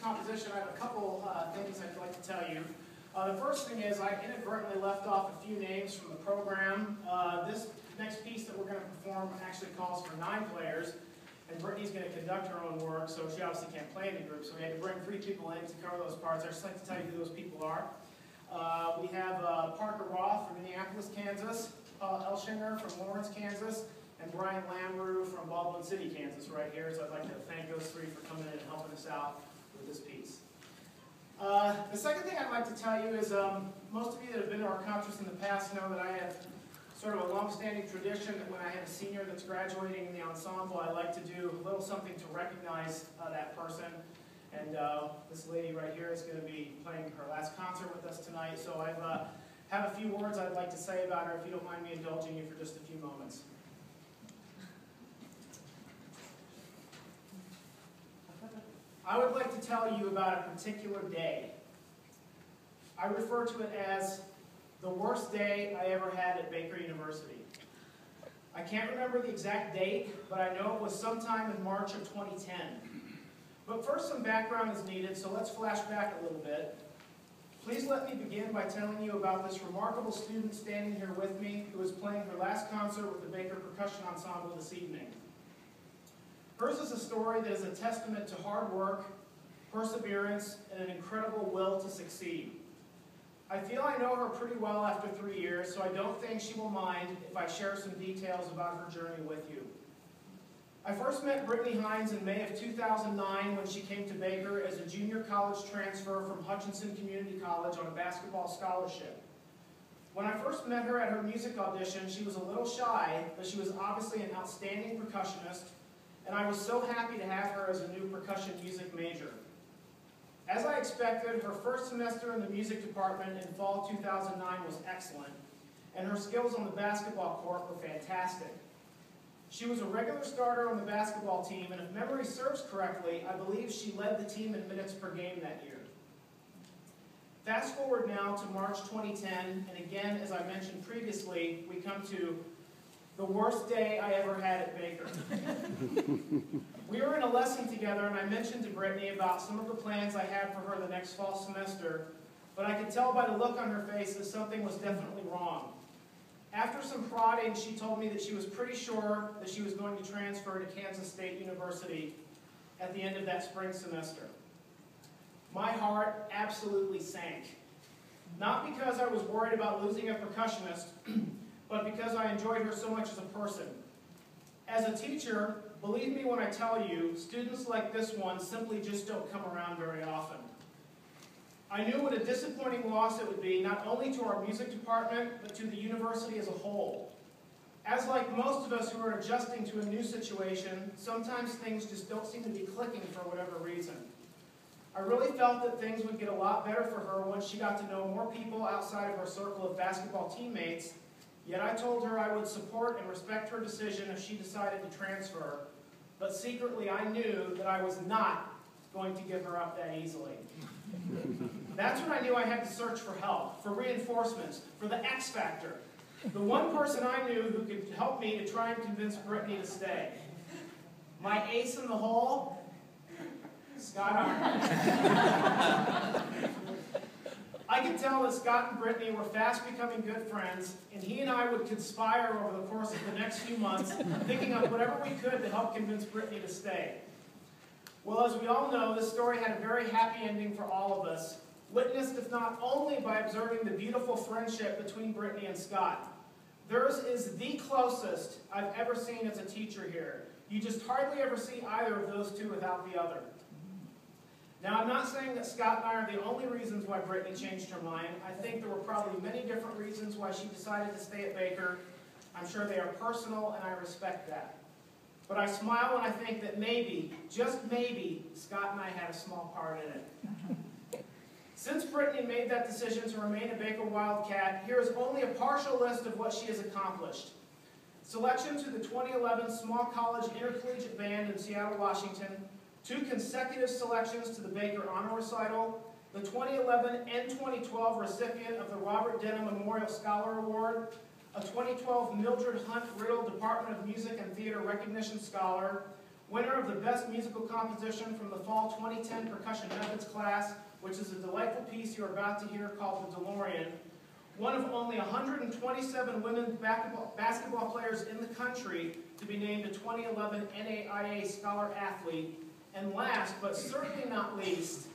composition, I have a couple things I'd like to tell you. The first thing is I inadvertently left off a few names from the program. This next piece that we're going to perform actually calls for 9 players, and Brittany's going to conduct her own work, so she obviously can't play in the group, so we had to bring 3 people in to cover those parts. I'd just like to tell you who those people are. We have Parker Roth from Minneapolis, Kansas, Paul Elshinger from Lawrence, Kansas, and Brian Lamrue from Baldwin City, Kansas, right here. So I'd like to thank those 3 for coming in and helping us out with this piece. The second thing I'd like to tell you is most of you that have been to our conference in the past know that I have sort of a long-standing tradition that when I have a senior that's graduating in the ensemble, I like to do a little something to recognize that person. And this lady right here is going to be playing her last concert with us tonight. So I have a few words I'd like to say about her, if you don't mind me indulging you for just a few moments. I would like to tell you about a particular day. I refer to it as the worst day I ever had at Baker University. I can't remember the exact date, but I know it was sometime in March of 2010. But first, some background is needed, so let's flash back a little bit. Please let me begin by telling you about this remarkable student standing here with me who is playing her last concert with the Baker Percussion Ensemble this evening. Hers is a story that is a testament to hard work, perseverance, and an incredible will to succeed. I feel I know her pretty well after 3 years, so I don't think she will mind if I share some details about her journey with you. I first met Brittany Hines in May of 2009 when she came to Baker as a junior college transfer from Hutchinson Community College on a basketball scholarship. When I first met her at her music audition, she was a little shy, but she was obviously an outstanding percussionist, and I was so happy to have her as a new percussion music major. As I expected, her first semester in the music department in fall 2009 was excellent, and her skills on the basketball court were fantastic. She was a regular starter on the basketball team, and if memory serves correctly, I believe she led the team in minutes per game that year. Fast forward now to March 2010, and again, as I mentioned previously, we come to the worst day I ever had at Baker. We were in a lesson together, and I mentioned to Brittany about some of the plans I had for her the next fall semester, but I could tell by the look on her face that something was definitely wrong. After some prodding, she told me that she was pretty sure that she was going to transfer to Kansas State University at the end of that spring semester. My heart absolutely sank. Not because I was worried about losing a percussionist, but because I enjoyed her so much as a person. As a teacher, believe me when I tell you, students like this one simply just don't come around very often. I knew what a disappointing loss it would be, not only to our music department, but to the university as a whole. As like most of us who are adjusting to a new situation, sometimes things just don't seem to be clicking for whatever reason. I really felt that things would get a lot better for her once she got to know more people outside of her circle of basketball teammates, yet I told her I would support and respect her decision if she decided to transfer, but secretly I knew that I was not going to give her up that easily. That's when I knew I had to search for help, for reinforcements, for the X factor. The one person I knew who could help me to try and convince Brittany to stay. My ace in the hole, Scott Arnold. I could tell that Scott and Brittany were fast becoming good friends, and he and I would conspire over the course of the next few months, thinking up whatever we could to help convince Brittany to stay. Well, as we all know, this story had a very happy ending for all of us, witnessed if not only by observing the beautiful friendship between Brittany and Scott. Theirs is the closest I've ever seen as a teacher here. You just hardly ever see either of those two without the other. Now, I'm not saying that Scott and I are the only reasons why Brittany changed her mind. I think there were probably many different reasons why she decided to stay at Baker. I'm sure they are personal, and I respect that. But I smile when I think that maybe, just maybe, Scott and I had a small part in it. Since Brittany made that decision to remain a Baker Wildcat, here is only a partial list of what she has accomplished. Selection to the 2011 Small College Intercollegiate Band in Seattle, Washington, 2 consecutive selections to the Baker Honor Recital, the 2011 and 2012 recipient of the Robert Denham Memorial Scholar Award, a 2012 Mildred Hunt Riddle Department of Music and Theater Recognition Scholar, winner of the Best Musical Composition from the Fall 2010 Percussion Methods class, which is a delightful piece you're about to hear called the DeLorean, one of only 127 women basketball players in the country to be named a 2011 NAIA Scholar Athlete, and last, but certainly not least,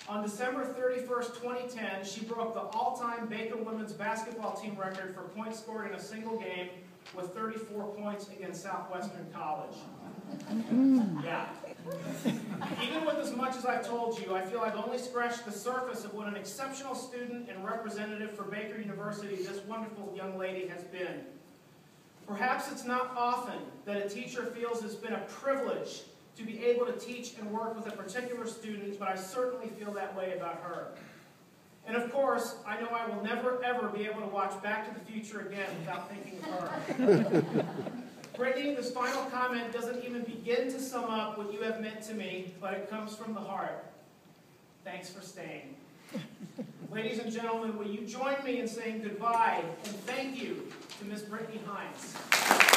on December 31st, 2010, she broke the all-time Baker women's basketball team record for points scored in a single game with 34 points against Southwestern College. Yeah. Even with as much as I've told you, I feel I've only scratched the surface of what an exceptional student and representative for Baker University this wonderful young lady has been. Perhaps it's not often that a teacher feels it's been a privilege to be able to teach and work with a particular student, but I certainly feel that way about her. And of course, I know I will never ever be able to watch Back to the Future again without thinking of her. Brittany, this final comment doesn't even begin to sum up what you have meant to me, but it comes from the heart. Thanks for staying. Ladies and gentlemen, will you join me in saying goodbye and thank you to Miss Brittany Hines.